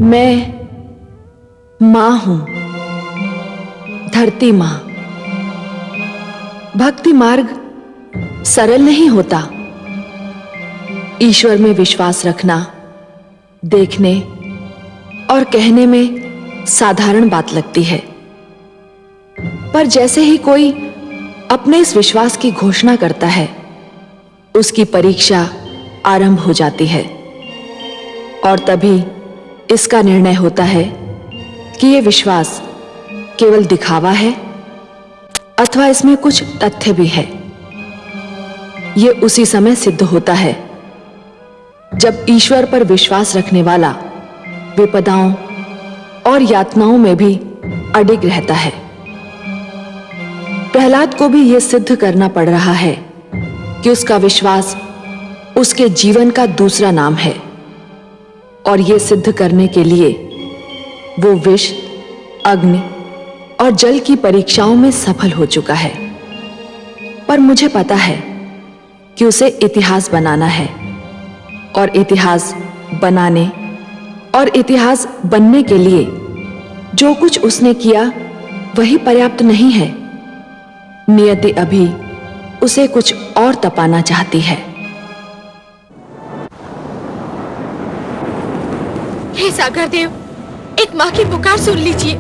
मैं मां हूं, धरती मां। भक्ति मार्ग सरल नहीं होता। ईश्वर में विश्वास रखना देखने और कहने में साधारण बात लगती है, पर जैसे ही कोई अपने इस विश्वास की घोषणा करता है, उसकी परीक्षा आरंभ हो जाती है और तभी इसका निर्णय होता है कि यह विश्वास केवल दिखावा है अथवा इसमें कुछ तथ्य भी है। यह उसी समय सिद्ध होता है जब ईश्वर पर विश्वास रखने वाला विपदाओं और यातनाओं में भी अडिग रहता है। प्रहलाद को भी यह सिद्ध करना पड़ रहा है कि उसका विश्वास उसके जीवन का दूसरा नाम है, और यह सिद्ध करने के लिए वो विष, अग्नि और जल की परीक्षाओं में सफल हो चुका है। पर मुझे पता है कि उसे इतिहास बनाना है, और इतिहास बनाने और इतिहास बनने के लिए जो कुछ उसने किया वही पर्याप्त नहीं है। नियति अभी उसे कुछ और तपाना चाहती है। हे सागर देव, एक मां की पुकार सुन लीजिए।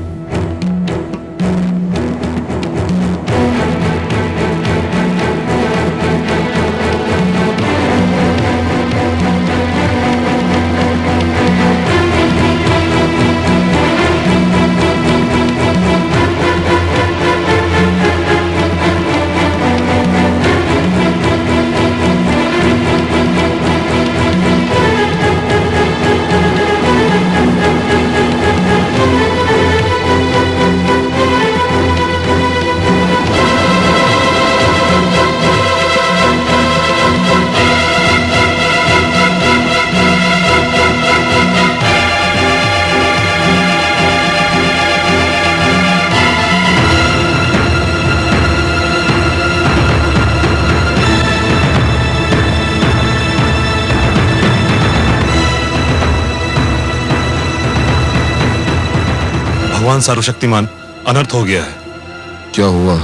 भगवान सर्वशक्तिमान, अनर्थ हो गया है। क्या हुआ?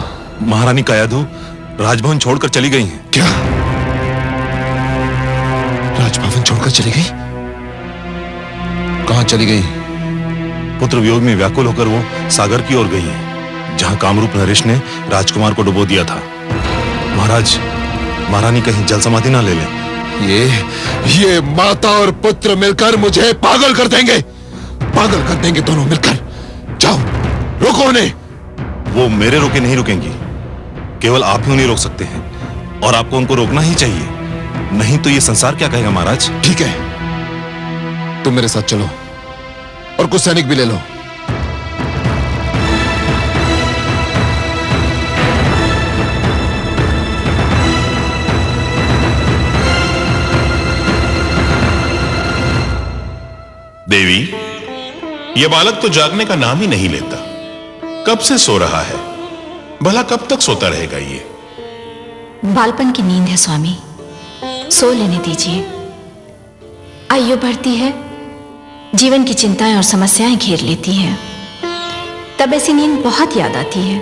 महारानी कायाधु राजभवन छोड़कर चली गई हैं। क्या? राजभवन छोड़कर चली गई? कहां चली गई? पुत्र वियोग में व्याकुल होकर वो सागर की ओर गई हैं, जहां कामरूप नरेश ने राजकुमार को डुबो दिया था। महाराज, महारानी कहीं जल समाधि ना ले लें। ये माता और पुत्र मिलकर मुझे पागल कर देंगे। पागल कर देंगे दोनों मिलकर। जाओ, रोको उन्हें। वो मेरे रोके नहीं रुकेंगी, केवल आप ही उन्हें रोक सकते हैं, और आपको उनको रोकना ही चाहिए, नहीं तो ये संसार क्या कहेगा। महाराज, ठीक है, तुम मेरे साथ चलो और कुछ सैनिक भी ले लो। देवी, यह बालक तो जागने का नाम ही नहीं लेता। कब से सो रहा है, भला कब तक सोता रहेगा ये? बालपन की नींद है स्वामी, सो लेने दीजिए। आयु बढ़ती है, जीवन की चिंताएं और समस्याएं घेर लेती हैं, तब ऐसी नींद बहुत याद आती है।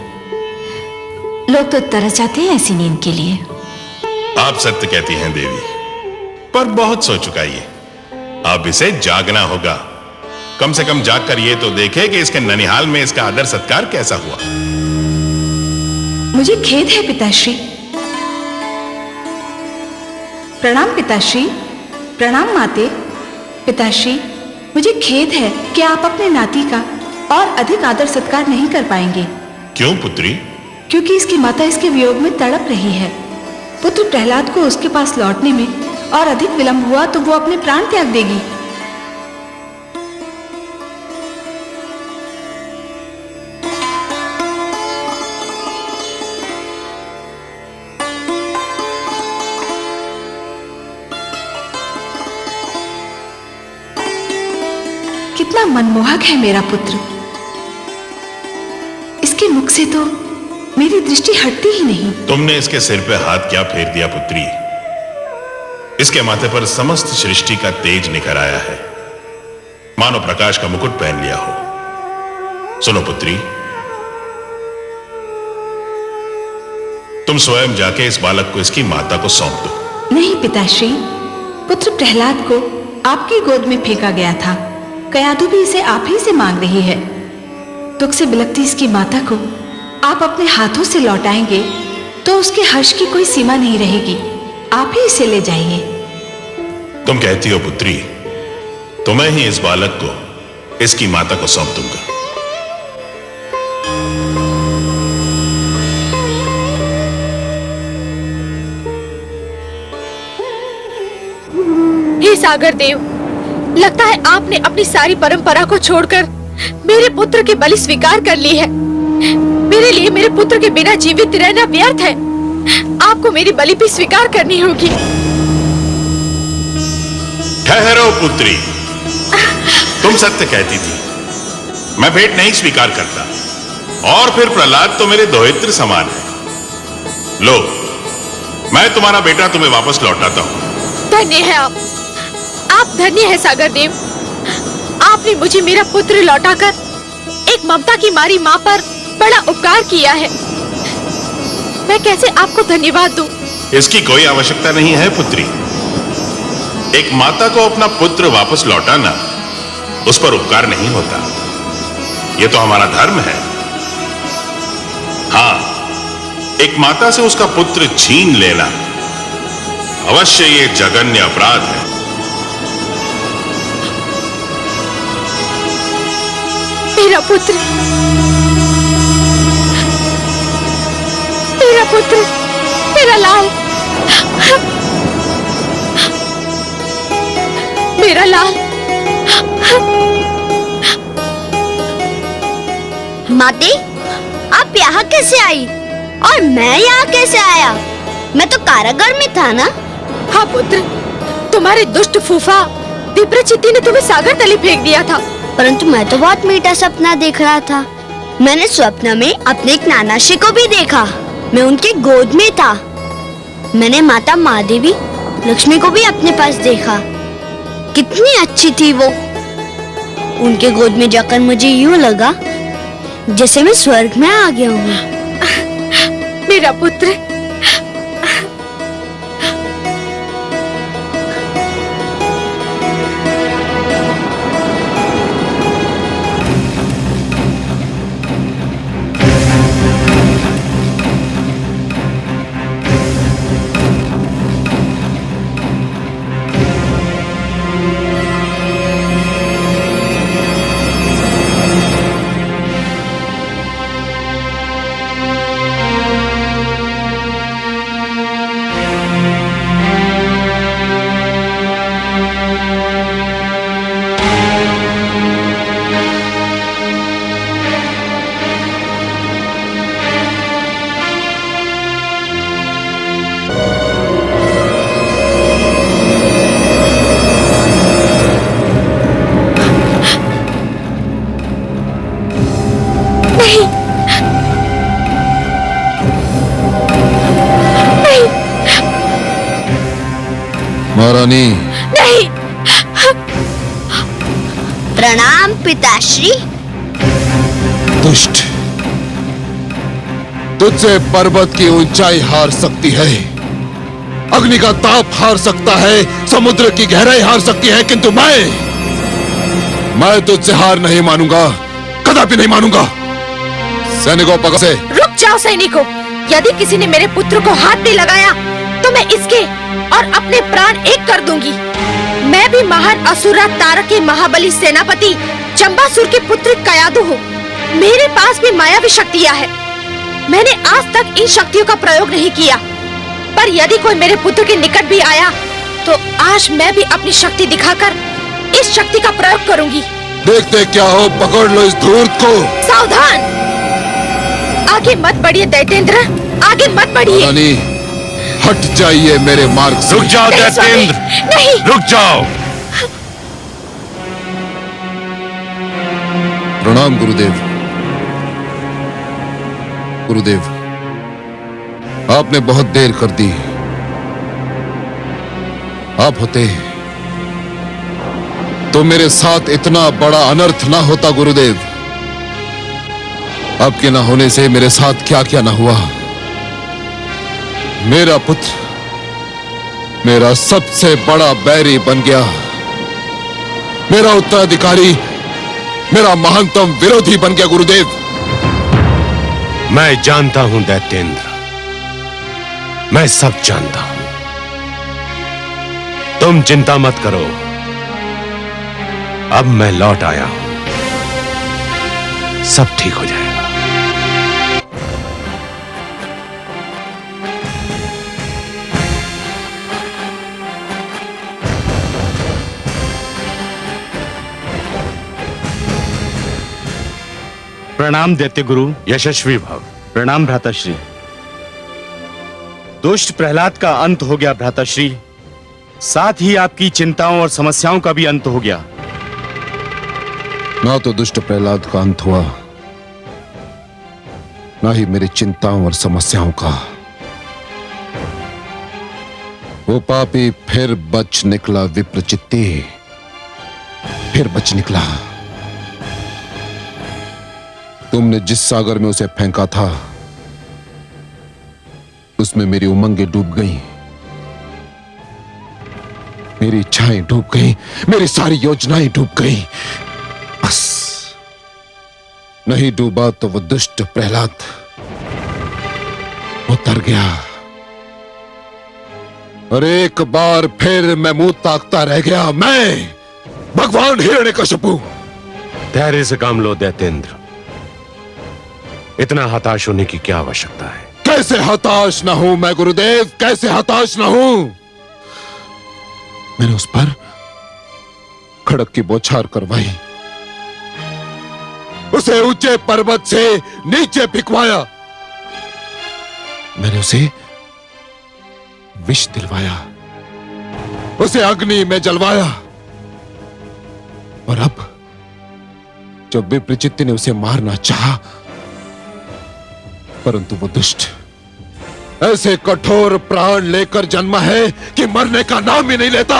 लोग तो तरस जाते हैं ऐसी नींद के लिए। आप सत्य कहती हैं देवी, पर बहुत सो चुका ये। अब इसे जागना होगा। कम से कम जागकर ये तो देखे कि इसके ननिहाल में इसका आदर सत्कार कैसा हुआ। मुझे खेद है पिताश्री। प्रणाम पिताश्री। प्रणाम माते। पिताश्री, मुझे खेद है कि आप अपने नाती का और अधिक आदर सत्कार नहीं कर पाएंगे। क्यों पुत्री? क्योंकि इसकी माता इसके वियोग में तड़प रही है। पुत्र प्रहलाद को उसके पास लौटने में और अधिक विलंब हुआ तो वो अपने प्राण त्याग देगी। कितना मनमोहक है मेरा पुत्र। इसके मुख से तो मेरी दृष्टि हटती ही नहीं। तुमने इसके सिर पे हाथ क्या फेर दिया पुत्री? इसके माथे पर समस्त सृष्टि का तेज निखर आया है। मानो प्रकाश का मुकुट पहन लिया हो। सुनो पुत्री, तुम स्वयं जाके इस बालक को इसकी माता को सौंप दो। नहीं पिताश्री, पुत्र प्रहलाद को आपकी गोद में फेंका गया था। कयाधु भी इसे आप ही से मांग रही है। दुख से बिलखती इसकी माता को आप अपने हाथों से लौटाएंगे तो उसके हर्ष की कोई सीमा नहीं रहेगी। आप ही इसे ले जाइए। तुम कहती हो पुत्री, तो मैं ही इस बालक को इसकी माता को सौंप दूंगा। हे सागर देव, लगता है आपने अपनी सारी परंपरा को छोड़कर मेरे पुत्र की बलि स्वीकार कर ली है। मेरे लिए मेरे पुत्र के बिना जीवित रहना व्यर्थ है। आपको मेरी बलि भी स्वीकार करनी होगी। ठहरो पुत्री, तुम सत्य कहती थी, मैं भेंट नहीं स्वीकार करता। और फिर प्रहलाद तो मेरे दोहित्र समान है। लो, मैं तुम्हारा बेटा तुम्हें वापस लौटाता हूं। धन्य है आप धन्य है सागर देव। आपने मुझे मेरा पुत्र लौटाकर एक ममता की मारी माँ पर बड़ा उपकार किया है। मैं कैसे आपको धन्यवाद दूं? इसकी कोई आवश्यकता नहीं है पुत्री। एक माता को अपना पुत्र वापस लौटाना उस पर उपकार नहीं होता। यह तो हमारा धर्म है। हां, एक माता से उसका पुत्र छीन लेना अवश्य ये जघन्य अपराध है। मेरा पुत्र, मेरा पुत्र, मेरा लाल, मेरा लाल। माते, आप यहाँ कैसे आई और मैं यहाँ कैसे आया? मैं तो कारागार में था ना। हाँ पुत्र, तुम्हारे दुष्ट फूफा विप्रचित्ति ने तुम्हें सागर तले फेंक दिया था। परंतु मैं तो बहुत मीठा सपना देख रहा था। मैंने स्वप्न में अपने एक नानाश्री को भी देखा। मैं उनके गोद में था। मैंने माता महादेवी लक्ष्मी को भी अपने पास देखा। कितनी अच्छी थी वो। उनके गोद में जाकर मुझे यूं लगा जैसे मैं स्वर्ग में आ गया हूँ। मेरा पुत्र, महारानी। नहीं। प्रणाम पिताश्री। दुष्ट, तुझसे पर्वत की ऊंचाई हार सकती है, अग्नि का ताप हार सकता है, समुद्र की गहराई हार सकती है, किंतु मैं तुझसे हार नहीं मानूंगा, कदापि नहीं मानूंगा। सैनिकों, पकड़ से। रुक जाओ सैनिकों। यदि किसी ने मेरे पुत्र को हाथ भी लगाया तो मैं इसके और अपने प्राण एक कर दूंगी। मैं भी महान असुरा तारक के महाबली सेनापति चंबासुर के पुत्र कयाधु हूँ। मेरे पास भी मायावी शक्तियाँ हैं। मैंने आज तक इन शक्तियों का प्रयोग नहीं किया, पर यदि कोई मेरे पुत्र के निकट भी आया तो आज मैं भी अपनी शक्ति दिखाकर इस शक्ति का प्रयोग करूंगी। देखते क्या हो, पकड़ लो इस धूर्त को। सावधान! आगे मत बढ़िए दैतेंद्र, आगे मत बढ़िए। रानी, हट जाइए मेरे मार्ग से। रुक जाओ नहीं, स्वामी, दैतेंद्र, नहीं। रुक जाओ। प्रणाम गुरुदेव। गुरुदेव, आपने बहुत देर कर दी। आप होते तो मेरे साथ इतना बड़ा अनर्थ ना होता गुरुदेव। अब के ना होने से मेरे साथ क्या क्या ना हुआ। मेरा पुत्र मेरा सबसे बड़ा बैरी बन गया, मेरा उत्तराधिकारी मेरा महानतम विरोधी बन गया गुरुदेव। मैं जानता हूं दैत्येंद्र, मैं सब जानता हूं। तुम चिंता मत करो, अब मैं लौट आया हूं, सब ठीक हो जाएगा। प्रणाम दैत्य गुरु, यशस्वी भव। प्रणाम भ्राताश्री। दुष्ट प्रहलाद का अंत हो गया भ्राताश्री, साथ ही आपकी चिंताओं और समस्याओं का भी अंत हो गया। ना तो दुष्ट प्रहलाद का अंत हुआ, ना ही मेरी चिंताओं और समस्याओं का। वो पापी फिर बच निकला विप्रचित्ती, फिर बच निकला। तुमने जिस सागर में उसे फेंका था उसमें मेरी उमंगें डूब गईं, मेरी इच्छाएं डूब गईं, मेरी सारी योजनाएं डूब गईं। बस नहीं डूबा तो वो दुष्ट प्रहलाद उतर गया और एक बार फिर मैं मुंह ताकता रह गया। मैं भगवान हिरण्यकशिपु। धैर्य से काम लो दैत्येंद्र, इतना हताश होने की क्या आवश्यकता है? कैसे हताश ना हूं मैं गुरुदेव, कैसे हताश ना हूं। मैंने उस पर खड़क की बौछार करवाई, उसे ऊंचे पर्वत से नीचे फिकवाया, मैंने उसे विष दिलवाया, उसे अग्नि में जलवाया। और अब जब विप्रचित्ती ने उसे मारना चाहा, परंतु वो दुष्ट ऐसे कठोर प्राण लेकर जन्मा है कि मरने का नाम ही नहीं लेता।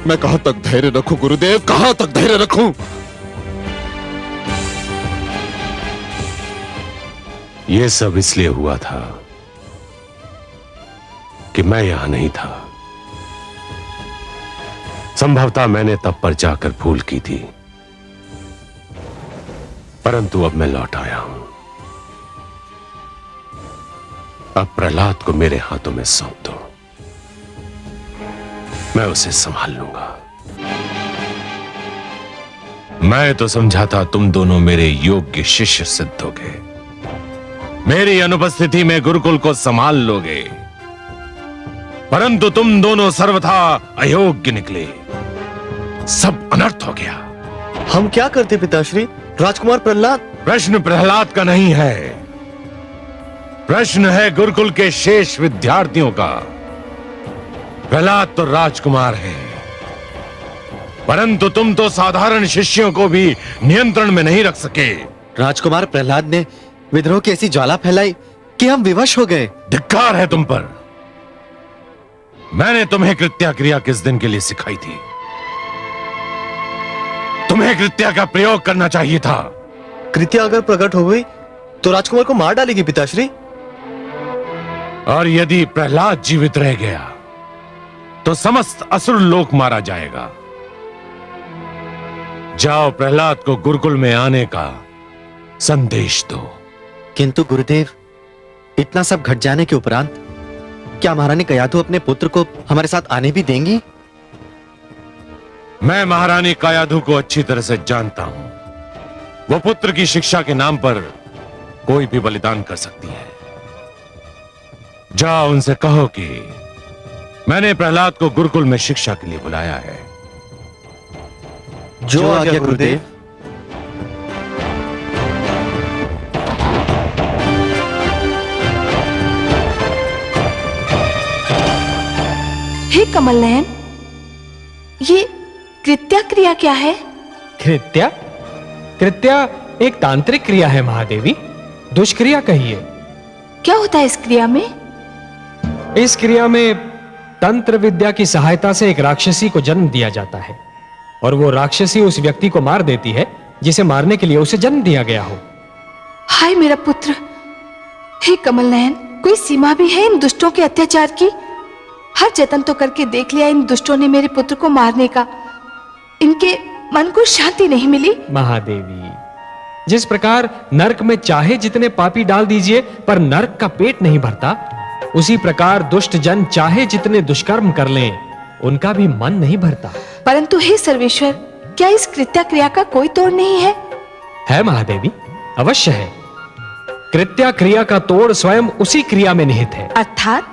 मैं कहां तक धैर्य रखूं गुरुदेव, कहां तक धैर्य रखूं। यह सब इसलिए हुआ था कि मैं यहां नहीं था। संभवतः मैंने तब पर जाकर भूल की थी, परंतु अब मैं लौट आया हूं। अब प्रहलाद को मेरे हाथों में सौंप दो, मैं उसे संभाल लूंगा। मैं तो समझा था तुम दोनों मेरे योग्य शिष्य सिद्ध होगे, मेरी अनुपस्थिति में गुरुकुल को संभाल लोगे, परंतु तुम दोनों सर्वथा अयोग्य निकले। सब अनर्थ हो गया। हम क्या करते पिताश्री? राजकुमार प्रहलाद। प्रश्न प्रहलाद का नहीं है, प्रश्न है गुरुकुल के शेष विद्यार्थियों का। प्रहलाद तो राजकुमार है, परंतु तुम तो साधारण शिष्यों को भी नियंत्रण में नहीं रख सके। राजकुमार प्रहलाद ने विद्रोह की ऐसी ज्वाला फैलाई कि हम विवश हो गए। धिक्कार है तुम पर। मैंने तुम्हें कृत्या क्रिया किस दिन के लिए सिखाई थी? तुम्हें कृत्या का प्रयोग करना चाहिए था। कृत्या अगर प्रकट हो गई तो राजकुमार को मार डालेगी पिताश्री। और यदि प्रहलाद जीवित रह गया तो समस्त असुर लोक मारा जाएगा। जाओ प्रहलाद को गुरुकुल में आने का संदेश दो। किंतु गुरुदेव, इतना सब घट जाने के उपरांत क्या महारानी कयाधु अपने पुत्र को हमारे साथ आने भी देंगी? मैं महारानी कयाधु को अच्छी तरह से जानता हूं। वो पुत्र की शिक्षा के नाम पर कोई भी बलिदान कर सकती है। जाओ उनसे कहो कि मैंने प्रहलाद को गुरुकुल में शिक्षा के लिए बुलाया है। जो आज्ञा गुरुदेव। हे कमल नयन, ये कृत्या क्रिया क्या है? कृत्या? कृत्या एक तांत्रिक क्रिया है महादेवी, दुष्क्रिया कहिए। क्या होता है इस क्रिया में? इस क्रिया में तंत्र विद्या की सहायता से एक राक्षसी को जन्म दिया जाता है। और वो राक्षसी उस व्यक्ति को मार देती है जिसे मारने के लिए उसे जन्म दिया गया हो। हाय मेरा पुत्र, हे कमल नयन, कोई सीमा भी है इन दुष्टों के अत्याचार की? हर जतन तो करके देख लिया इन दुष्टों ने मेरे पुत्र को मारने का, इनके मन को शांति नहीं मिली। महादेवी, जिस प्रकार नरक में चाहे जितने पापी डाल दीजिए पर नरक का पेट नहीं भरता, उसी प्रकार दुष्ट जन चाहे जितने दुष्कर्म कर लें उनका भी मन नहीं भरता। परंतु हे सर्वेश्वर, क्या इस कृत्या क्रिया का कोई तोड़ नहीं है? है महादेवी, अवश्य है। कृत्या क्रिया का तोड़ स्वयं उसी क्रिया में निहित है। अर्थात?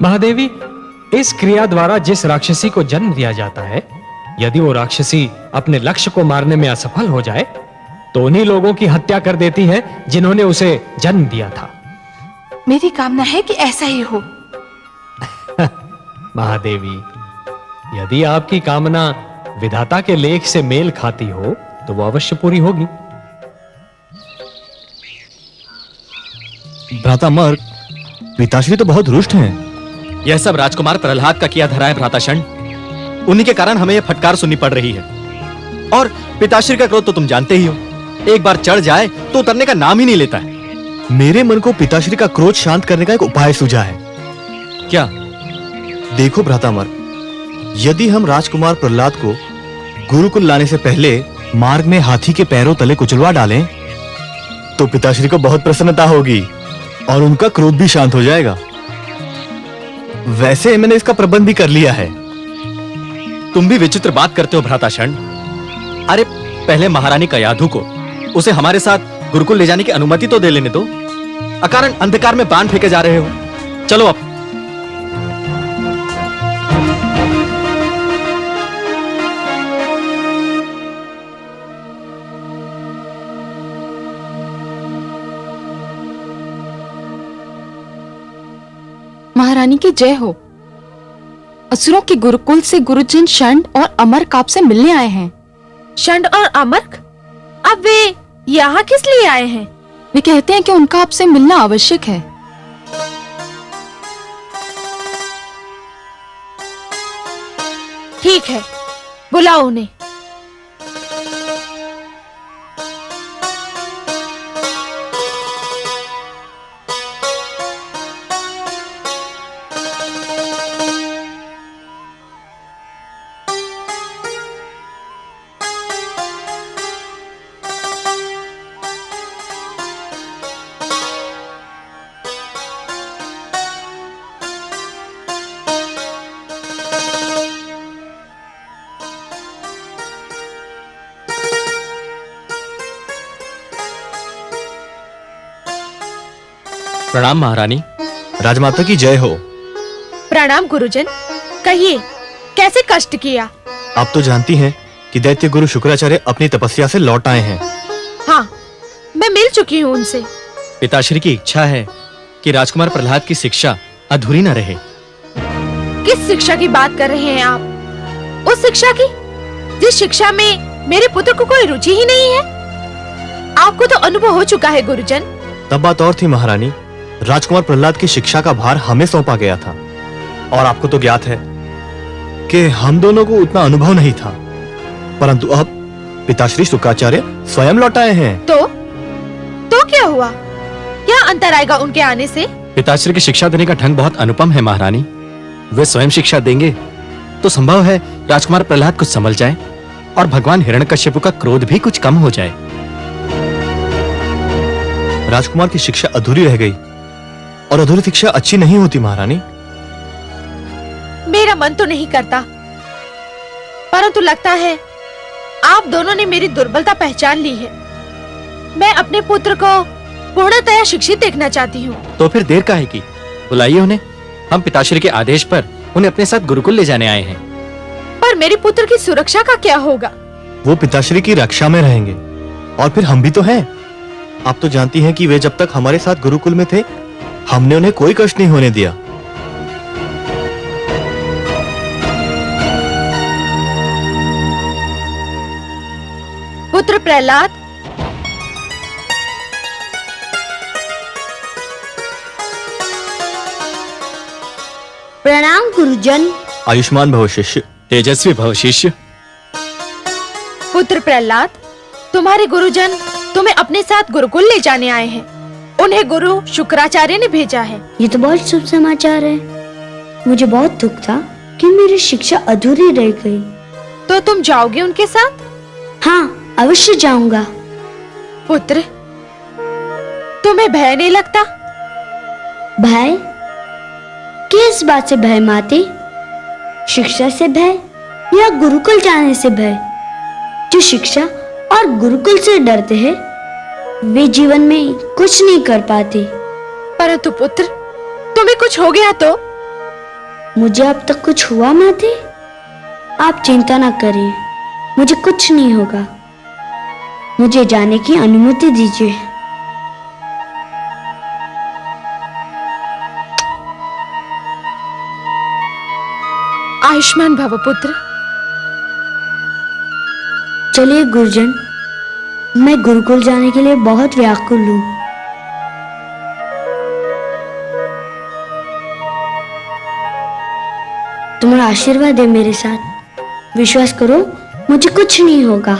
महादेवी, इस क्रिया द्वारा जिस राक्षसी को जन्म दिया जाता है, यदि वो राक्षसी अपने लक्ष्य को मारने में असफल हो जाए तो उन्हीं लोगों की हत्या कर देती है जिन्होंने उसे जन्म दिया था। मेरी कामना है कि ऐसा ही हो। महादेवी, यदि आपकी कामना विधाता के लेख से मेल खाती हो तो वो अवश्य पूरी होगी। भ्राता मर्ग, पिताश्री तो बहुत रुष्ट हैं। यह सब राजकुमार प्रहलाद का किया धरा है भ्राताशण। उन्हीं के कारण हमें यह फटकार सुननी पड़ रही है। और पिताश्री का क्रोध तो तुम जानते ही हो, एक बार चढ़ जाए तो उतरने का नाम ही नहीं लेता है। मेरे मन को पिताश्री का क्रोध शांत करने का एक उपाय सूझा है। क्या? देखो भ्रातामर, यदि हम राजकुमार प्रहलाद को गुरुकुल लाने से पहले मार्ग में हाथी के पैरों तले कुचलवा डालें तो पिताश्री को बहुत प्रसन्नता होगी और उनका क्रोध भी शांत हो जाएगा। वैसे मैंने इसका प्रबंध भी कर लिया है। तुम भी विचित्र बात करते हो भ्राताशण। अरे पहले महारानी कयाधु को उसे हमारे साथ गुरुकुल ले जाने की अनुमति तो दे लेने दो। अकारण अंधकार में बाण फेंके जा रहे हो। चलो अब। महारानी की जय हो। असुरों के गुरुकुल से गुरुजन षंड और अमरक आपसे मिलने आए हैं। षंड और अमरक? अब वे यहाँ किस लिए आए हैं? वे कहते हैं कि उनका आपसे मिलना आवश्यक है। ठीक है, बुलाओ उन्हें। प्रणाम महारानी। राजमाता की जय हो। प्रणाम गुरुजन। कहिए, कैसे कष्ट किया? आप तो जानती हैं कि दैत्य गुरु शुक्राचार्य अपनी तपस्या से लौट आए हैं। हाँ, मैं मिल चुकी हूँ उनसे। पिताश्री की इच्छा है कि राजकुमार प्रहलाद की शिक्षा अधूरी न रहे। किस शिक्षा की बात कर रहे हैं आप? उस शिक्षा की जिस शिक्षा में मेरे पुत्र को कोई रुचि ही नहीं है। आपको तो अनुभव हो चुका है गुरुजन। तब बात और थी महारानी। राजकुमार प्रहलाद की शिक्षा का भार हमें सौंपा गया था और आपको तो ज्ञात है कि हम दोनों को उतना अनुभव नहीं था। परंतु अब पिताश्री शुक्राचार्य स्वयं लौट आए हैं। तो क्या हुआ? क्या अंतर आएगा उनके आने से? पिताश्री की शिक्षा देने का ढंग बहुत अनुपम है महारानी। वे स्वयं शिक्षा देंगे तो संभव है राजकुमार प्रहलाद कुछ संभल जाए और भगवान हिरण्यकश्यप का क्रोध भी कुछ कम हो जाए। राजकुमार की शिक्षा अधूरी रह गई और अधूरी शिक्षा अच्छी नहीं होती महारानी। मेरा मन तो नहीं करता, परंतु लगता है आप दोनों ने मेरी दुर्बलता पहचान ली है। मैं अपने पुत्र को पूर्णतया शिक्षित देखना चाहती हूँ। तो फिर देर काहे की? बुलाइए उन्हें। हम पिताश्री के आदेश पर उन्हें अपने साथ गुरुकुल ले जाने आए हैं। पर मेरे पुत्र की सुरक्षा का क्या होगा? वो पिताश्री की रक्षा में रहेंगे और फिर हम भी तो हैं। आप तो जानती हैं कि वे जब तक हमारे साथ गुरुकुल में थे हमने उन्हें कोई कष्ट नहीं होने दिया। पुत्र प्रहलाद, प्रणाम गुरुजन। आयुष्मान भव शिष्य, तेजस्वी भव शिष्य। पुत्र प्रहलाद, तुम्हारे गुरुजन तुम्हें अपने साथ गुरुकुल ले जाने आए हैं। उन्हें गुरु शुक्राचार्य ने भेजा है। ये तो बहुत शुभ समाचार है। मुझे बहुत दुख था कि मेरी शिक्षा अधूरी रह गई। तो तुम जाओगे उनके साथ? हाँ, अवश्य जाऊंगा। पुत्र, तुम्हें भय नहीं लगता? भय? किस बात से भय माते? शिक्षा से भय या गुरुकुल जाने से भय? जो शिक्षा और गुरुकुल से डरते हैं वे जीवन में कुछ नहीं कर पाते। परंतु पुत्र, तुम्हें कुछ हो गया तो? मुझे अब तक कुछ हुआ माते? आप चिंता ना करिए, मुझे कुछ नहीं होगा। मुझे जाने की अनुमति दीजिए। आयुष्मान भव पुत्र। चलिए गुरुजन, मैं गुरुकुल जाने के लिए बहुत व्याकुल हूँ। तुम्हारा आशीर्वाद है मेरे साथ। विश्वास करो, मुझे कुछ नहीं होगा।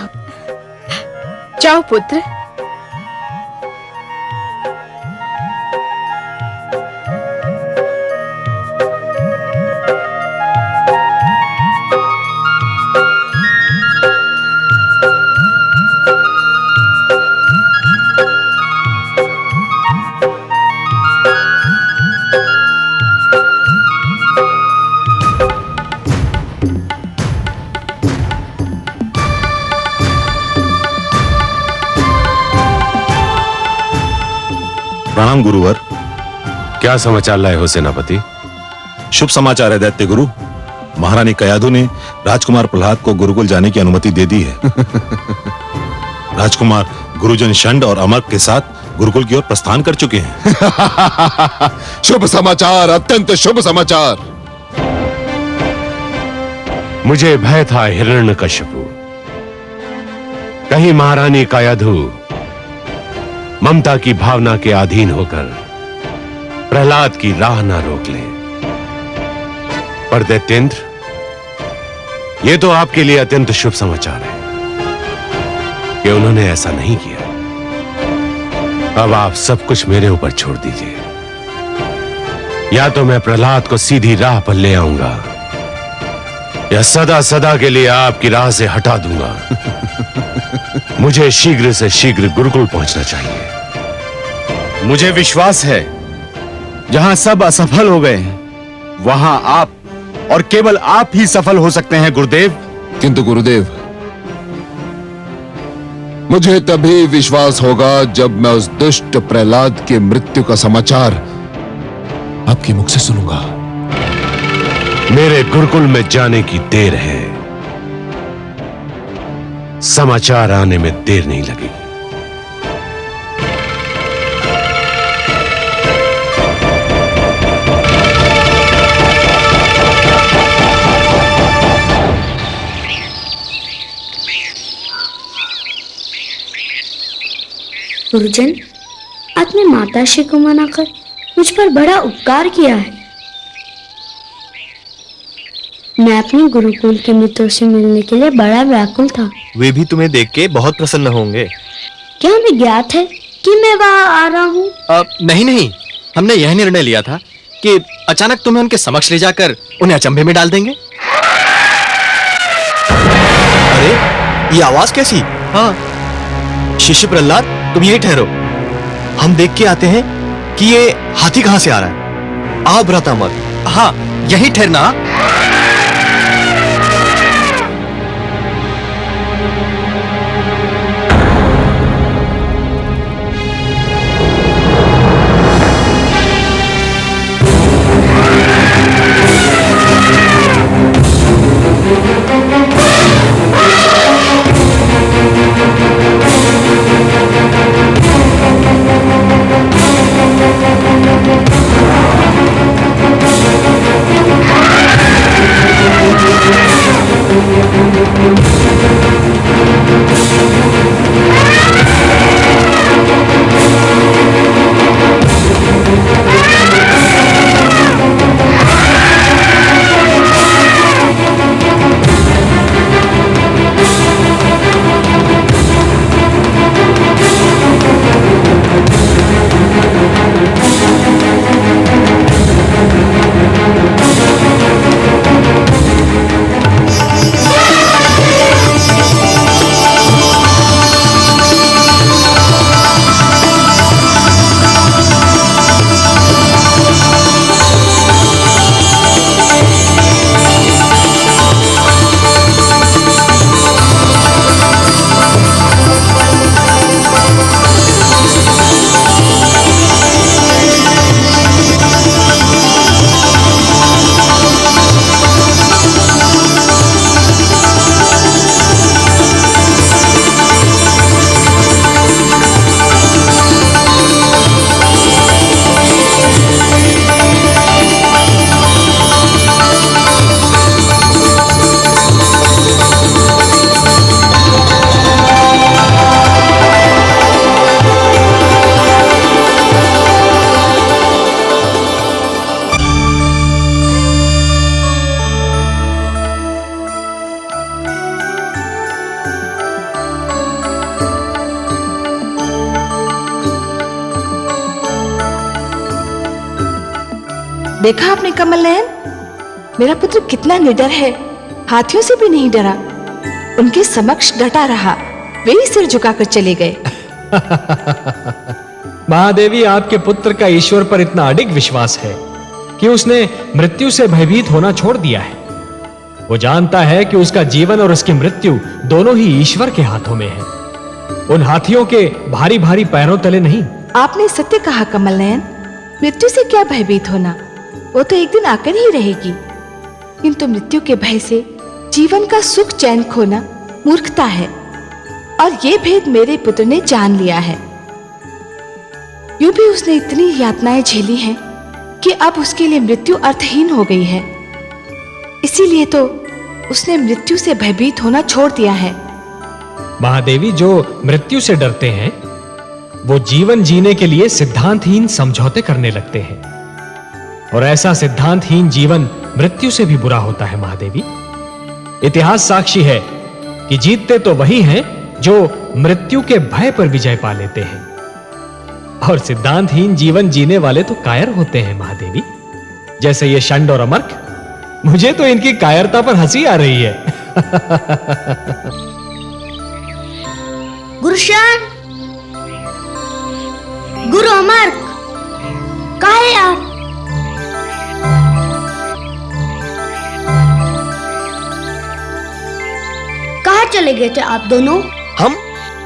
जाओ पुत्र। प्रणाम गुरुवर। क्या समाचार लाए हो सेनापति? शुभ समाचार है दैत्य गुरु। महारानी कयाधु ने राजकुमार प्रहलाद को गुरुकुल जाने की अनुमति दे दी है। राजकुमार गुरुजन षंड और अमर के साथ गुरुकुल की ओर प्रस्थान कर चुके हैं। शुभ समाचार, अत्यंत शुभ समाचार। मुझे भय था हिरण्यकशिपु, कहीं महारानी कयाधु ममता की भावना के अधीन होकर प्रहलाद की राह ना रोक ले। पर दैत्येंद्र, यह तो आपके लिए अत्यंत शुभ समाचार है कि उन्होंने ऐसा नहीं किया। अब आप सब कुछ मेरे ऊपर छोड़ दीजिए। या तो मैं प्रहलाद को सीधी राह पर ले आऊंगा या सदा सदा के लिए आपकी राह से हटा दूंगा। मुझे शीघ्र से शीघ्र गुरुकुल पहुंचना चाहिए। मुझे विश्वास है जहां सब असफल हो गए हैं वहां आप और केवल आप ही सफल हो सकते हैं गुरुदेव। किंतु गुरुदेव, मुझे तभी विश्वास होगा जब मैं उस दुष्ट प्रहलाद की मृत्यु का समाचार आपके मुख से सुनूंगा। मेरे गुरुकुल में जाने की देर है, समाचार आने में देर नहीं लगेगी। गुरुजन, आपने माताश्री को मनाकर मुझ पर बड़ा उपकार किया है। मैं अपने गुरुकुल के मित्रों से मिलने के लिए बड़ा व्याकुल था। वे भी तुम्हें देख के बहुत प्रसन्न होंगे। क्या हमें ज्ञात है कि मैं वहां आ रहा हूँ? नहीं नहीं, हमने यह निर्णय लिया था कि अचानक तुम्हें उनके समक्ष ले जाकर उन्हें अचंभे में डाल देंगे। अरे, ये आवाज कैसी? हाँ, शिष्य प्रहलाद, तुम यही ठहरो, हम देख के आते हैं कि ये हाथी कहां से आ रहा है। आप भ्राता मत। हाँ, यही ठहरना। देखा आपने कमल नयन, मेरा पुत्र कितना निडर है, हाथियों से भी नहीं डरा। उनके समक्ष डटा रहा, वे ही सिर झुकाकर चले गए। महादेवी, आपके पुत्र का ईश्वर पर इतना अडिग विश्वास है कि उसने मृत्यु से भयभीत होना छोड़ दिया है। वो जानता है कि उसका जीवन और उसकी मृत्यु दोनों ही ईश्वर के हाथों में है, उन हाथियों के भारी भारी पैरों तले नहीं। आपने सत्य कहा कमल नयन, मृत्यु से क्या भयभीत होना, वो तो एक दिन आकर ही रहेगी। किंतु मृत्यु के भय से जीवन का सुख चैन खोना मूर्खता है, और ये भेद मेरे पुत्र ने जान लिया है। यूं भी उसने इतनी यातनाएं झेली हैं कि अब उसके लिए मृत्यु अर्थहीन हो गई है। इसीलिए तो उसने मृत्यु से भयभीत होना छोड़ दिया है। महादेवी, जो मृत्यु से डरते हैं वो जीवन जीने के लिए सिद्धांतहीन समझौते करने लगते हैं, और ऐसा सिद्धांतहीन जीवन मृत्यु से भी बुरा होता है। महादेवी, इतिहास साक्षी है कि जीतते तो वही हैं जो मृत्यु के भय पर विजय पा लेते हैं, और सिद्धांतहीन जीवन जीने वाले तो कायर होते हैं। महादेवी, जैसे ये षंड और अमर्क, मुझे तो इनकी कायरता पर हंसी आ रही है। गुरुशन, गुरु अमर्क, कहाँ है आप? कहाँ चले गए थे आप दोनों? हम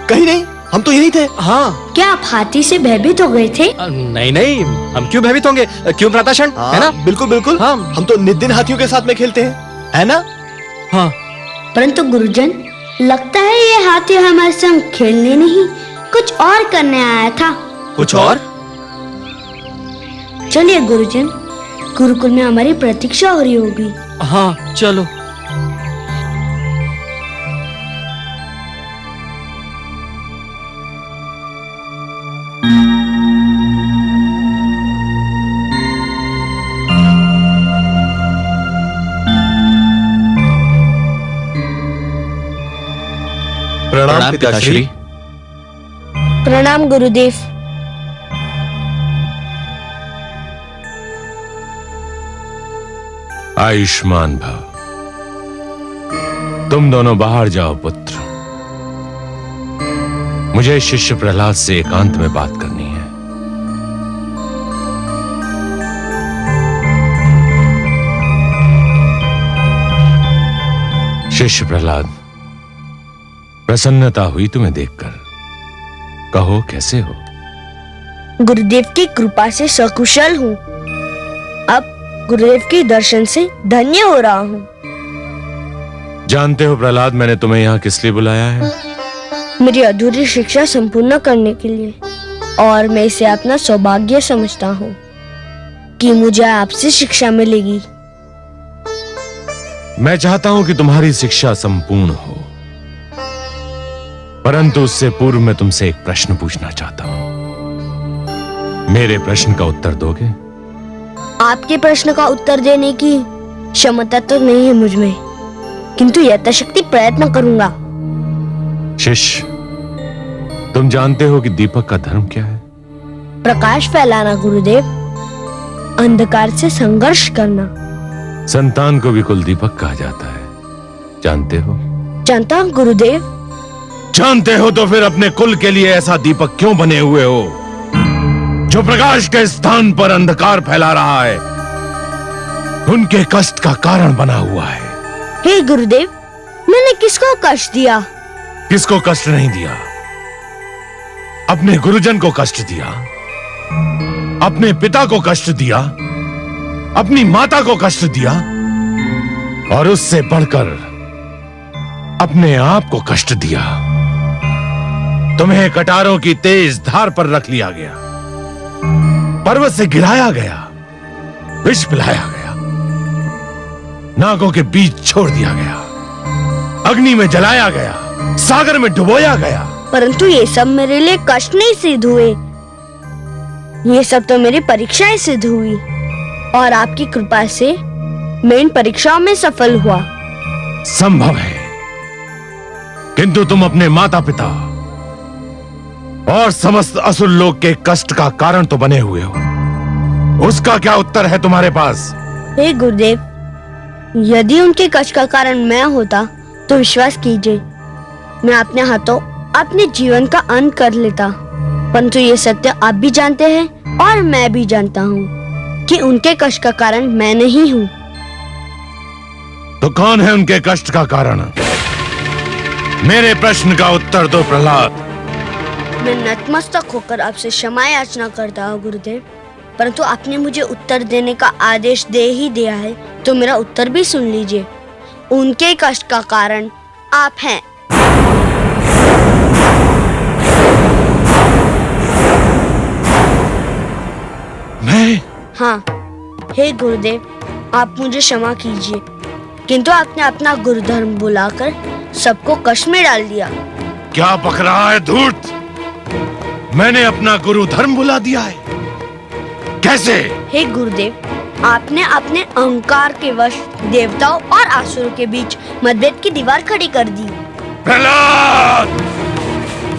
कहीं नहीं, हम तो यहीं थे। हाँ। क्या आप हाथी से भयभीत हो गए थे? नहीं नहीं, हम क्यों भयभीत होंगे? क्यों भ्राताशण, है ना? बिल्कुल बिल्कुल, हाँ। हम तो नित दिन हाथियों के साथ में खेलते हैं, है ना? हाँ। परंतु गुरुजन, लगता है ये हाथी हमारे संग खेलने नहीं, कुछ और करने आया था। कुछ और? चलिए गुरुजन, गुरुकुल में हमारी प्रतीक्षा हो रही होगी। हाँ, चलो। प्रणाम पिताश्री। प्रणाम गुरुदेव। आयुष्मान भव। तुम दोनों बाहर जाओ पुत्र, मुझे शिष्य प्रहलाद से एकांत में बात करनी है। शिष्य प्रहलाद, प्रसन्नता हुई तुम्हें देखकर, कहो कैसे हो? गुरुदेव की कृपा से सकुशल हूँ। अब गुरुदेव के दर्शन से धन्य हो रहा हूँ। जानते हो प्रहलाद, मैंने तुम्हें यहाँ किस लिए बुलाया है? मेरी अधूरी शिक्षा संपूर्ण करने के लिए, और मैं इसे अपना सौभाग्य समझता हूँ कि मुझे आपसे शिक्षा मिलेगी। मैं चाहता हूं कि तुम्हारी शिक्षा संपूर्ण हो, परंतु उससे पूर्व मैं तुमसे एक प्रश्न पूछना चाहता हूं। मेरे प्रश्न का उत्तर दोगे? आपके प्रश्न का उत्तर देने की क्षमता तो नहीं है मुझ में, किंतु यथाशक्ति प्रयत्न करूंगा। शिष्य, तुम जानते हो कि दीपक का धर्म क्या है? प्रकाश फैलाना गुरुदेव, अंधकार से संघर्ष करना। संतान को भी कुल दीपक कहा जाता है, जानते हो? जानता हूं गुरुदेव। जानते हो तो फिर अपने कुल के लिए ऐसा दीपक क्यों बने हुए हो जो प्रकाश के स्थान पर अंधकार फैला रहा है, उनके कष्ट का कारण बना हुआ है। हे गुरुदेव, मैंने किसको कष्ट दिया? किसको कष्ट नहीं दिया? अपने गुरुजन को कष्ट दिया, अपने पिता को कष्ट दिया, अपनी माता को कष्ट दिया, और उससे बढ़कर अपने आप को कष्ट दिया। तुम्हें कटारों की तेज धार पर रख लिया गया, पर्वत से गिराया गया, विष पिलाया गया, नागों के बीच छोड़ दिया गया, अग्नि में जलाया गया, सागर में डुबोया गया। परंतु ये सब मेरे लिए कष्ट नहीं सिद्ध हुए, ये सब तो मेरी परीक्षाएं सिद्ध हुई, और आपकी कृपा से मैं इन परीक्षाओं में सफल हुआ। संभव है, किंतु तुम अपने माता पिता और समस्त असुर लोक के कष्ट का कारण तो बने हुए हो। उसका क्या उत्तर है तुम्हारे पास? हे गुरुदेव, यदि उनके कष्ट का कारण मैं होता तो विश्वास कीजिए मैं अपने हाथों अपने जीवन का अंत कर लेता। परंतु ये सत्य आप भी जानते हैं और मैं भी जानता हूँ कि उनके कष्ट का कारण मैं नहीं हूँ। तो कौन है उनके कष्ट का कारण? मेरे प्रश्न का उत्तर दो प्रहलाद। मैं नतमस्तक होकर आपसे क्षमा याचना करता हूँ गुरुदेव, परंतु आपने मुझे उत्तर देने का आदेश दे ही दिया है तो मेरा उत्तर भी सुन लीजिए। उनके कष्ट का कारण आप हैं। मैं? हाँ, हे गुरुदेव, आप मुझे क्षमा कीजिए, किंतु आपने अपना गुरुधर्म बुलाकर सबको कष्ट में डाल दिया। क्या बक रहा है धूर्त? मैंने अपना गुरु धर्म बुला दिया है? कैसे? हे गुरुदेव, आपने अपने अहंकार के वश देवताओं और असुरों के बीच मतभेद की दीवार खड़ी कर दी। प्रहलाद!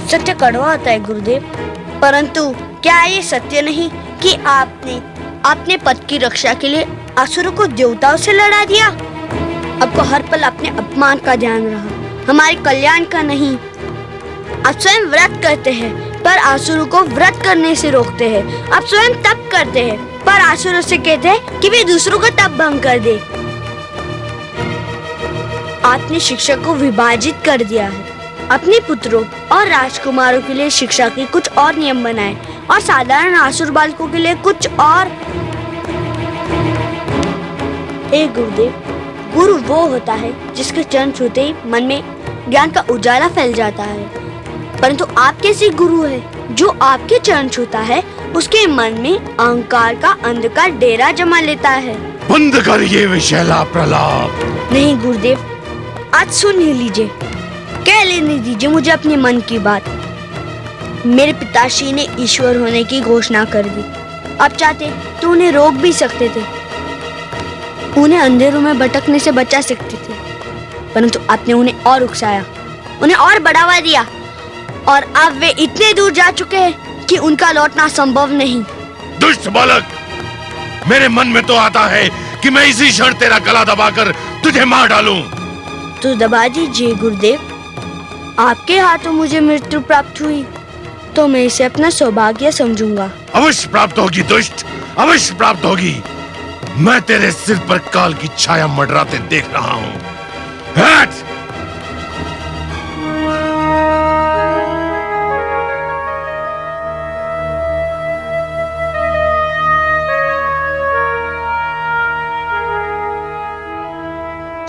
सत्य कड़वा होता है गुरुदेव, परंतु क्या ये सत्य नहीं कि आपने अपने पद की रक्षा के लिए असुरों को देवताओं से लड़ा दिया? आपको हर पल अपने अपमान का ध्यान रहा, हमारे कल्याण का नहीं। आप स्वयं व्रत करते हैं पर असुरों को व्रत करने से रोकते हैं। आप स्वयं तप करते हैं पर असुरों से कहते हैं कि वे दूसरों का तप भंग कर दे। आपने शिक्षा को विभाजित कर दिया है। अपने पुत्रों और राजकुमारों के लिए शिक्षा के कुछ और नियम बनाए और साधारण असुर बालकों के लिए कुछ और। हे गुरुदेव, गुरु वो होता है जिसके चरण छूते ही मन में ज्ञान का उजाला फैल जाता है, परंतु आप कैसे गुरु है जो आपके चरण छूता है उसके मन में अहंकार का अंधकार डेरा जमा लेता है। बंद कर ये विषैला प्रलाप। नहीं गुरुदेव, आज सुन ही लीजिए, कह लेने दीजिए मुझे अपने मन की बात। मेरे पिताश्री ने ईश्वर होने की घोषणा कर दी। आप चाहते तो उन्हें रोक भी सकते थे, उन्हें अंधेरों में भटकने से बचा सकते थे, परंतु आपने उन्हें और उकसाया, उन्हें और बढ़ावा दिया और अब वे इतने दूर जा चुके हैं कि उनका लौटना संभव नहीं। दुष्ट बालक, मेरे मन में तो आता है कि मैं इसी क्षण तेरा गला दबाकर तुझे मार डालूं। तो दबा दीजिए गुरुदेव, आपके हाथों मुझे मृत्यु प्राप्त हुई तो मैं इसे अपना सौभाग्य समझूंगा। अवश्य प्राप्त होगी दुष्ट, अवश्य प्राप्त होगी। मैं तेरे सिर पर काल की छाया मंडराते देख रहा हूं। हट!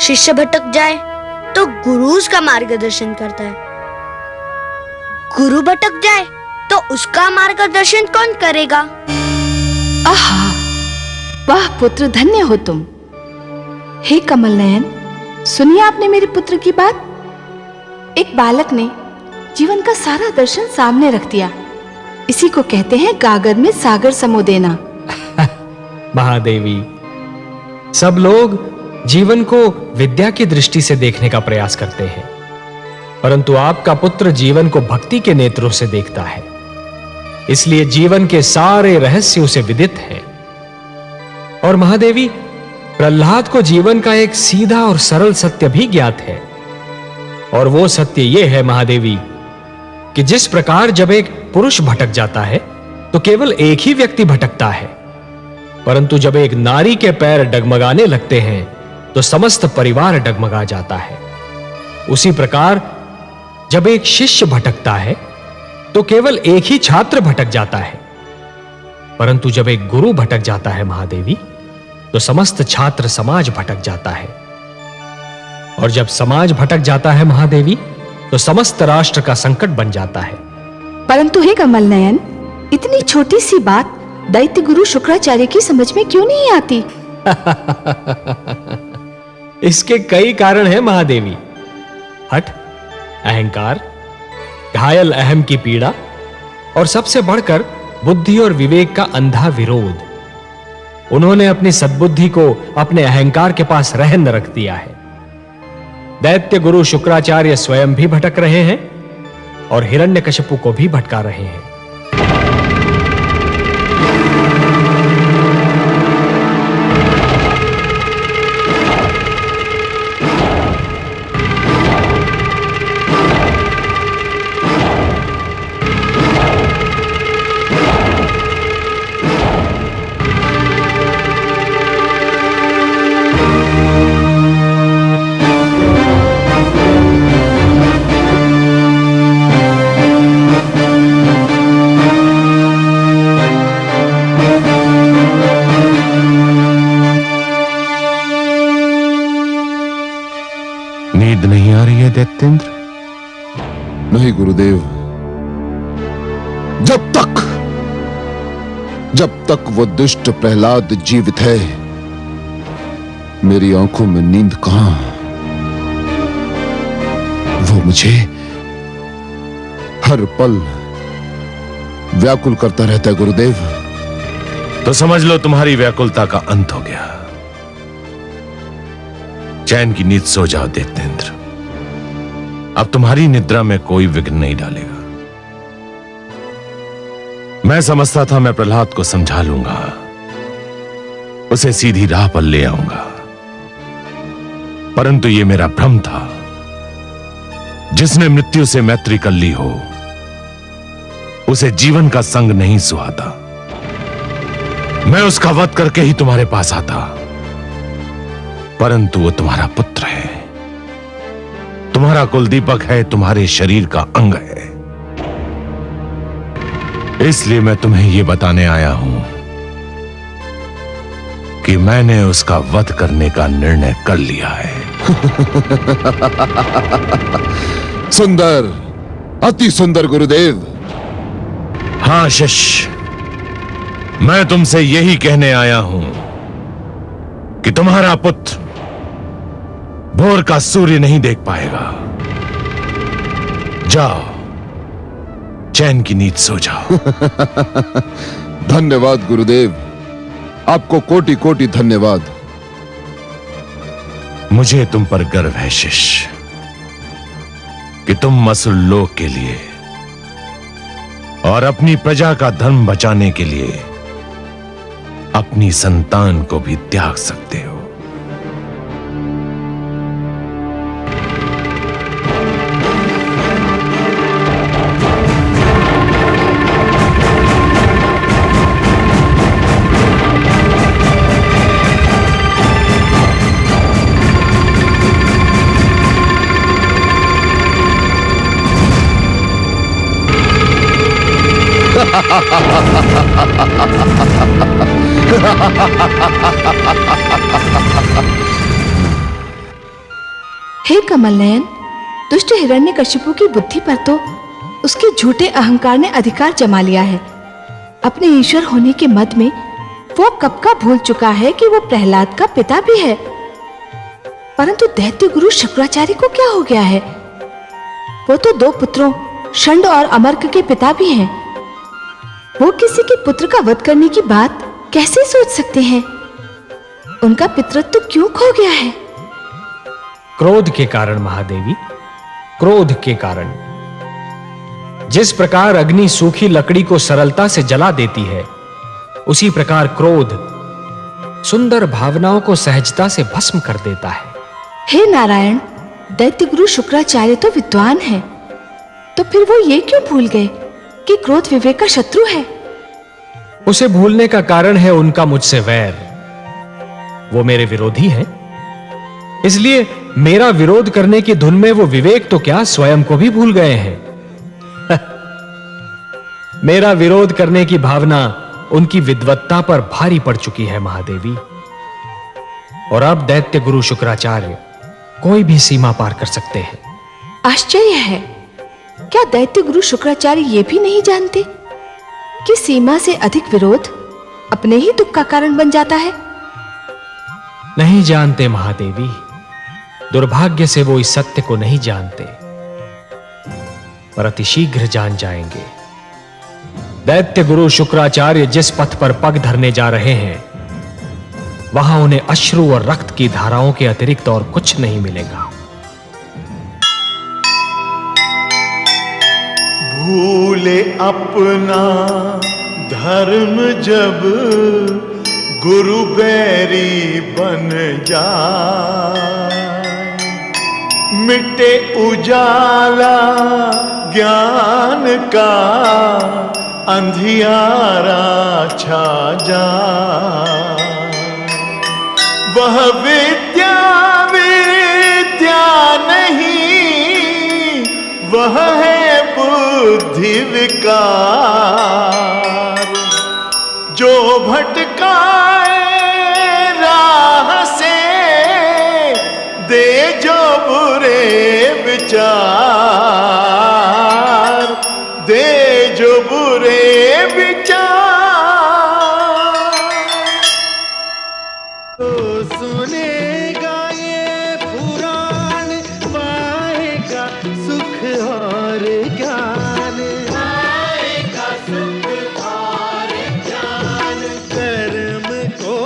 शिष्य भटक जाए तो गुरु उसका मार्गदर्शन करता है, गुरु भटक जाए तो उसका मार्गदर्शन कौन करेगा? आहा, वाह पुत्र, धन्य हो तुम। हे कमल नयन, सुनिए आपने मेरे पुत्र की बात। एक बालक ने जीवन का सारा दर्शन सामने रख दिया। इसी को कहते हैं गागर में सागर समो देना। महादेवी, सब लोग जीवन को विद्या की दृष्टि से देखने का प्रयास करते हैं, परंतु आपका पुत्र जीवन को भक्ति के नेत्रों से देखता है, इसलिए जीवन के सारे रहस्य उसे विदित हैं। और महादेवी, प्रहलाद को जीवन का एक सीधा और सरल सत्य भी ज्ञात है, और वो सत्य ये है महादेवी कि जिस प्रकार जब एक पुरुष भटक जाता है तो केवल एक ही व्यक्ति भटकता है, परंतु जब एक नारी के पैर डगमगाने लगते हैं तो समस्त परिवार डगमगा जाता है। उसी प्रकार जब एक शिष्य भटकता है तो केवल एक ही छात्र भटक जाता है, परंतु जब एक गुरु भटक जाता है महादेवी तो समस्त छात्र समाज भटक जाता है, और जब समाज भटक जाता है महादेवी तो समस्त राष्ट्र का संकट बन जाता है। परंतु हे कमल नयन, इतनी छोटी सी बात दैत्य गुरु शुक्राचार्य की समझ में क्यों नहीं आती? इसके कई कारण हैं महादेवी। हठ, अहंकार, घायल अहम की पीड़ा, और सबसे बढ़कर बुद्धि और विवेक का अंधा विरोध। उन्होंने अपनी सद्बुद्धि को अपने अहंकार के पास रहन रख दिया है। दैत्य गुरु शुक्राचार्य स्वयं भी भटक रहे हैं और हिरण्यकशिपु को भी भटका रहे हैं। नींद नहीं आ रही है दैत्येंद्र? नहीं गुरुदेव, जब तक वो दुष्ट प्रहलाद जीवित है, मेरी आंखों में नींद कहां? वो मुझे हर पल व्याकुल करता रहता है गुरुदेव। तो समझ लो तुम्हारी व्याकुलता का अंत हो गया। चैन की नींद सो जाओ दैत्येंद्र। अब तुम्हारी निद्रा में कोई विघ्न नहीं डालेगा। मैं समझता था मैं प्रहलाद को समझा लूंगा, उसे सीधी राह पर ले आऊंगा, परंतु यह मेरा भ्रम था। जिसने मृत्यु से मैत्री कर ली हो, उसे जीवन का संग नहीं सुहाता। मैं उसका वध करके ही तुम्हारे पास आता, परंतु वो तुम्हारा पुत्र है, तुम्हारा कुलदीपक है, तुम्हारे शरीर का अंग है। इसलिए मैं तुम्हें यह बताने आया हूं कि मैंने उसका वध करने का निर्णय कर लिया है। सुंदर, अति सुंदर गुरुदेव। हां शिष्य, मैं तुमसे यही कहने आया हूं कि तुम्हारा पुत्र भोर का सूर्य नहीं देख पाएगा। जाओ, चैन की नींद सो जाओ। धन्यवाद गुरुदेव, आपको कोटि कोटि धन्यवाद। मुझे तुम पर गर्व है शिष्य कि तुम मसुर लोक के लिए और अपनी प्रजा का धर्म बचाने के लिए अपनी संतान को भी त्याग सकते हो। हे कमल नयन, दुष्ट हिरण्यकशिपु की बुद्धि पर तो उसके झूठे अहंकार ने अधिकार जमा लिया है। अपने ईश्वर होने के मद में वो कब का भूल चुका है कि वो प्रहलाद का पिता भी है। परंतु दैत्य गुरु शुक्राचार्य को क्या हो गया है? वो तो 2 पुत्रों षंड और अमर्क के पिता भी हैं। वो किसी के पुत्र का वध करने की बात कैसे सोच सकते हैं? उनका पितृत्व क्यों खो गया है? क्रोध के कारण महादेवी, क्रोध के कारण। जिस प्रकार अग्नि सूखी लकड़ी को सरलता से जला देती है, उसी प्रकार क्रोध सुंदर भावनाओं को सहजता से भस्म कर देता है। हे नारायण, दैत्य गुरु शुक्राचार्य तो विद्वान हैं, तो फिर वो ये क्यों भूल गए कि क्रोध विवेक का शत्रु है? उसे भूलने का कारण है उनका मुझसे वैर। वो मेरे विरोधी हैं, इसलिए मेरा विरोध करने की धुन में वो विवेक तो क्या स्वयं को भी भूल गए हैं। मेरा विरोध करने की भावना उनकी विद्वत्ता पर भारी पड़ चुकी है महादेवी। और अब दैत्य गुरु शुक्राचार्य कोई भी सीमा पार कर सकते हैं। आश्चर्य है, क्या दैत्य गुरु शुक्राचार्य ये भी नहीं जानते कि सीमा से अधिक विरोध अपने ही दुख का कारण बन जाता है? नहीं जानते महादेवी, दुर्भाग्य से वो इस सत्य को नहीं जानते, पर अतिशीघ्र जान जाएंगे। दैत्य गुरु शुक्राचार्य जिस पथ पर पग धरने जा रहे हैं, वहां उन्हें अश्रु और रक्त की धाराओं के अतिरिक्त और कुछ नहीं मिलेगा। भूले अपना धर्म जब गुरु बैरी बन जाए, मिटे उजाला ज्ञान का अंधियारा छा जाए। वह विद्या विद्या नहीं, वह है बुद्धि विकार, जो भटकाए राह से दे जो बुरे विचार, दे जो बुरे विचार, तो सुनेगा ये पुराण, पाएगा सुख और ज्ञान, पाएगा सुख और ज्ञान। कर्म को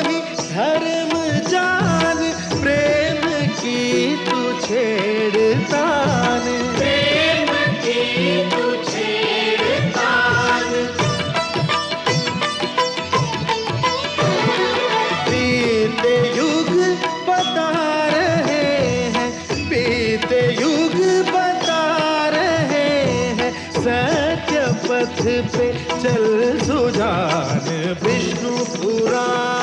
ही धर्म जान, प्रेम की तू छेड़तान, प्रेम की तू छेड़तान। बीते युग बता रहे हैं, बीते युग बता रहे हैं, सत्य पथ पे चल सुजान। विष्णु पुराण